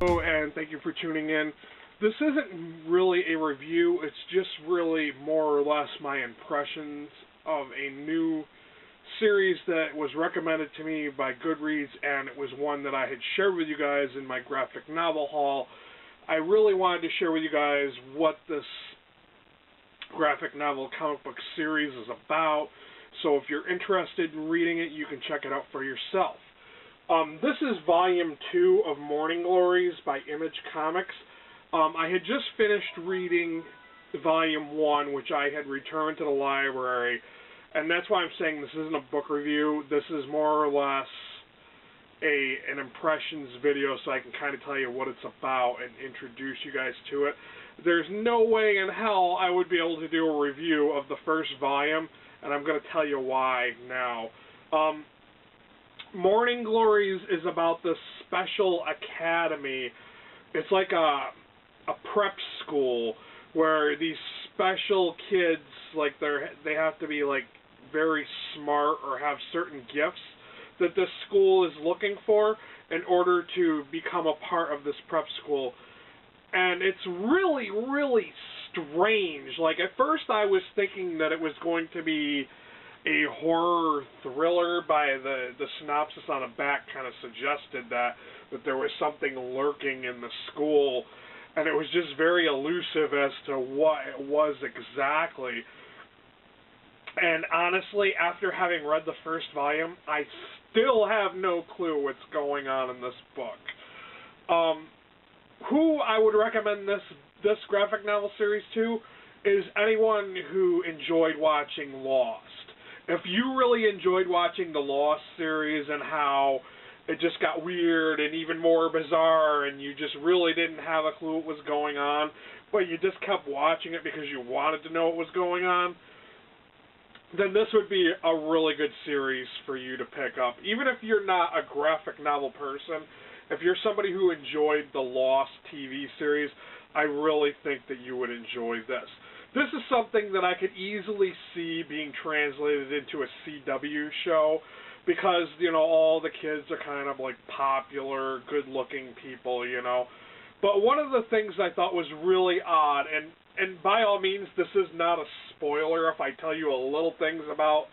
Hello, and thank you for tuning in. This isn't really a review, it's just really more or less my impressions of a new series that was recommended to me by Goodreads, and it was one that I had shared with you guys in my graphic novel haul. I really wanted to share with you guys what this graphic novel comic book series is about, so if you're interested in reading it, you can check it out for yourself. This is Volume 2 of Morningglories by Image Comics. I had just finished reading Volume 1, which I had returned to the library, and that's why I'm saying this isn't a book review. This is more or less an impressions video, so I can kind of tell you what it's about and introduce you guys to it. There's no way in hell I would be able to do a review of the first volume, and I'm going to tell you why now. Morningglories is about this special academy. It's like a prep school where these special kids, like they have to be like very smart or have certain gifts that this school is looking for in order to become a part of this prep school. And it's really, really strange. Like, at first I was thinking that it was going to be a horror thriller. By the synopsis on the back kind of suggested that there was something lurking in the school, and it was just very elusive as to what it was exactly. And honestly, after having read the first volume, I still have no clue what's going on in this book. Who I would recommend this graphic novel series to is anyone who enjoyed watching Lost. If you really enjoyed watching the Lost series and how it just got weird and even more bizarre, and you just really didn't have a clue what was going on, but you just kept watching it because you wanted to know what was going on, then this would be a really good series for you to pick up. Even if you're not a graphic novel person, if you're somebody who enjoyed the Lost TV series, I really think that you would enjoy this. This is something that I could easily see being translated into a CW show because, you know, all the kids are kind of like popular, good-looking people, you know. But one of the things I thought was really odd, and by all means, this is not a spoiler if I tell you a little things about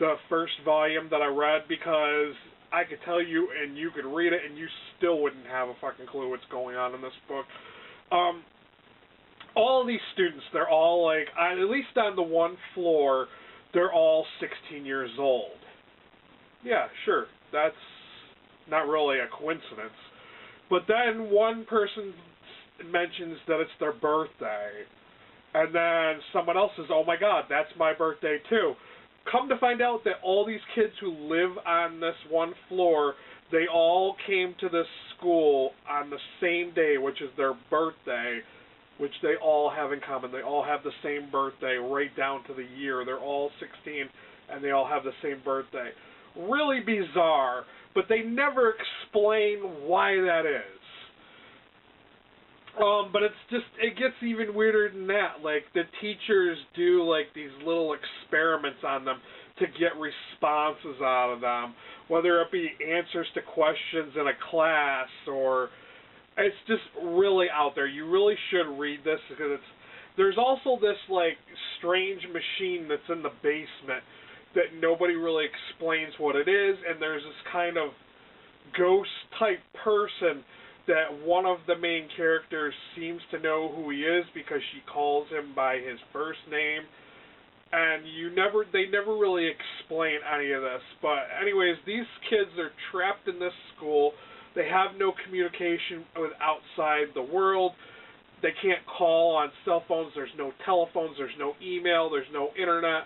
the first volume that I read, because I could tell you and you could read it and you still wouldn't have a fucking clue what's going on in this book. All of these students, they're all like, at least on the one floor, they're all 16 years old. Yeah, sure, that's not really a coincidence. But then one person mentions that it's their birthday, and then someone else says, oh my god, that's my birthday too. Come to find out that all these kids who live on this one floor, they all came to this school on the same day, which is their birthday, which they all have in common. They all have the same birthday, right down to the year. They're all 16, and they all have the same birthday. Really bizarre, but they never explain why that is. But it gets even weirder than that. Like, the teachers do, like, these little experiments on them to get responses out of them, whether it be answers to questions in a class, or it's just really out there. You really should read this, because there's also this, like, strange machine that's in the basement that nobody really explains what it is, and there's this kind of ghost-type person that one of the main characters seems to know who he is because she calls him by his first name, and they never really explain any of this. But anyways, these kids are trapped in this school. They have no communication with outside the world. They can't call on cell phones. There's no telephones. There's no email. There's no internet.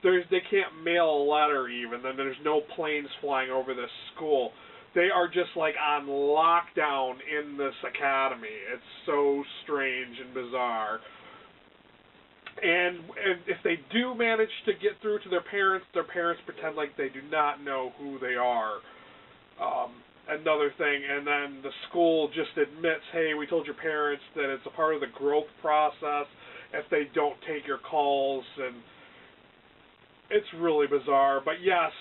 They can't mail a letter even. Then there's no planes flying over this school. They are just like on lockdown in this academy. It's so strange and bizarre. And if they do manage to get through to their parents pretend like they do not know who they are. Another thing, and then the school just admits, hey, we told your parents that it's a part of the growth process if they don't take your calls, and it's really bizarre. But yes,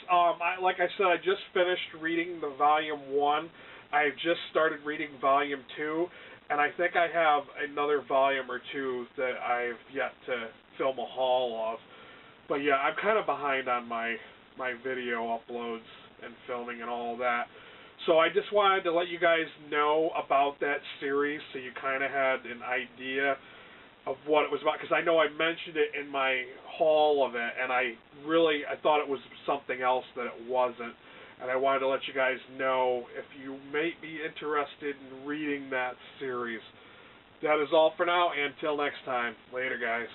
like I said, I just finished reading the Volume 1. I've just started reading volume 2, and I think I have another volume or two that I've yet to film a haul of. But yeah, I'm kind of behind on my video uploads and filming and all that. So I just wanted to let you guys know about that series so you kind of had an idea of what it was about, because I know I mentioned it in my haul of it, and I thought it was something else that it wasn't, and I wanted to let you guys know if you may be interested in reading that series. That is all for now, and until next time. Later, guys.